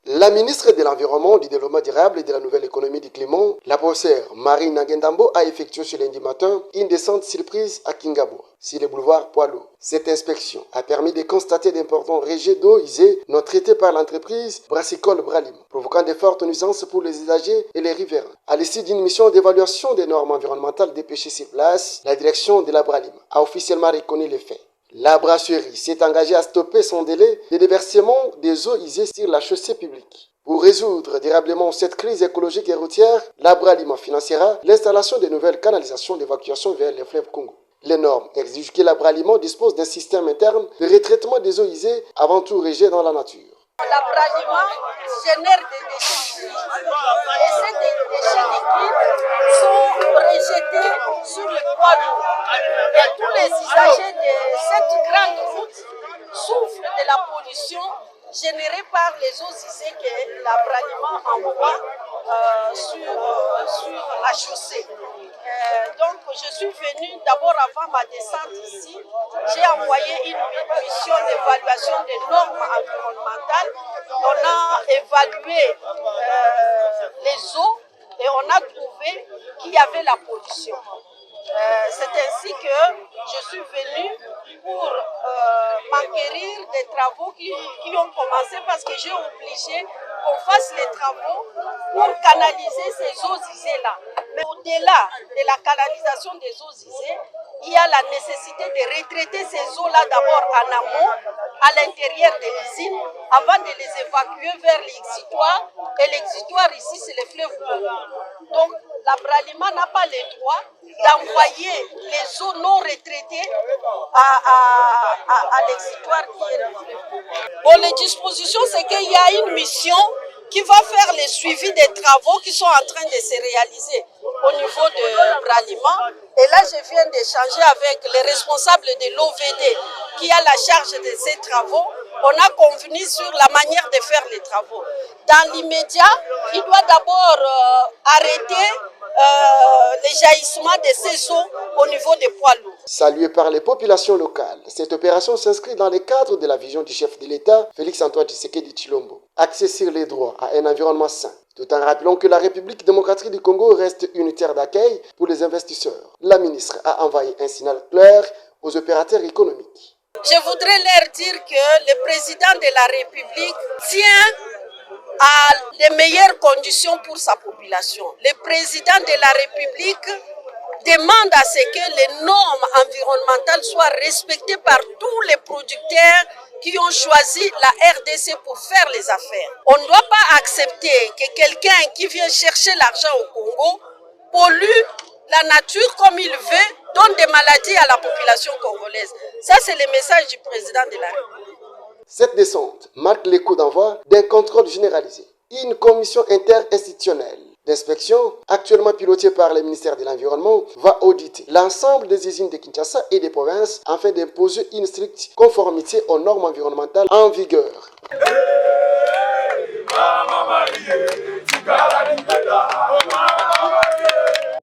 La ministre de l'Environnement, du Développement durable et de la Nouvelle Économie du Climat, la professeure Marie Nagendambo, a effectué ce lundi matin une descente surprise à Kingabo, sur le boulevard Poilot. Cette inspection a permis de constater d'importants rejets d'eau usée non traités par l'entreprise Brassicole Bralima, provoquant de fortes nuisances pour les usagers et les riverains. À l'issue d'une mission d'évaluation des normes environnementales dépêchées sur place, la direction de la Bralima a officiellement reconnu les faits. La brasserie s'est engagée à stopper son délai de déversement des eaux usées sur la chaussée publique. Pour résoudre durablement cette crise écologique et routière, la Bralima financera l'installation de nouvelles canalisations d'évacuation vers le fleuve Congo. Les normes exigent que la Bralima dispose d'un système interne de retraitement des eaux usées avant tout rejet dans la nature. La Bralima génère des déchets liquides et ces déchets liquides sont rejetés sur le poids lourd. Et tous les usagers de cette grande route souffrent de la pollution générée par les eaux usées que la Bralima envoie sur la chaussée. Donc je suis venue d'abord avant ma descente ici, j'ai envoyé une mission d'évaluation des normes environnementales. On a évalué les eaux et on a trouvé qu'il y avait la pollution. C'est ainsi que je suis venue pour m'enquérir des travaux qui ont commencé parce que j'ai obligé qu'on fasse les travaux pour canaliser ces eaux usées-là. Mais au-delà de la canalisation des eaux usées, il y a la nécessité de retraiter ces eaux-là d'abord en amont, à l'intérieur de l'usine, avant de les évacuer vers l'exutoire. Et l'exutoire ici, c'est le fleuve Congo. Donc, la Bralima n'a pas le droit d'envoyer les eaux non retraitées à l'exutoire qui est le fleuve Congo. Bon, les dispositions, c'est qu'il y a une mission qui va faire le suivi des travaux qui sont en train de se réaliser au niveau de Bralima. Et là, je viens d'échanger avec les responsables de l'OVD qui a la charge de ces travaux. On a convenu sur la manière de faire les travaux. Dans l'immédiat, il doit d'abord arrêter les jaillissements de ces eaux au niveau des poids lourds. Saluée par les populations locales, cette opération s'inscrit dans le cadre de la vision du chef de l'État, Félix-Antoine Tshisekedi Tshilombo, axée sur les droits à un environnement sain, tout en rappelant que la République démocratique du Congo reste une terre d'accueil pour les investisseurs. La ministre a envoyé un signal clair aux opérateurs économiques. Je voudrais leur dire que le président de la République tient à les meilleures conditions pour sa population. Le président de la République demande à ce que les normes environnementales soient respectées par tous les producteurs qui ont choisi la RDC pour faire les affaires. On ne doit pas accepter que quelqu'un qui vient chercher l'argent au Congo pollue la nature comme il veut, donne des maladies à la population congolaise. Ça, c'est le message du président de la République. Cette descente marque le coup d'envoi d'un contrôle généralisé. Une commission interinstitutionnelle d'inspection, actuellement pilotée par le ministère de l'Environnement, va auditer l'ensemble des usines de Kinshasa et des provinces afin d'imposer une stricte conformité aux normes environnementales en vigueur. Hey,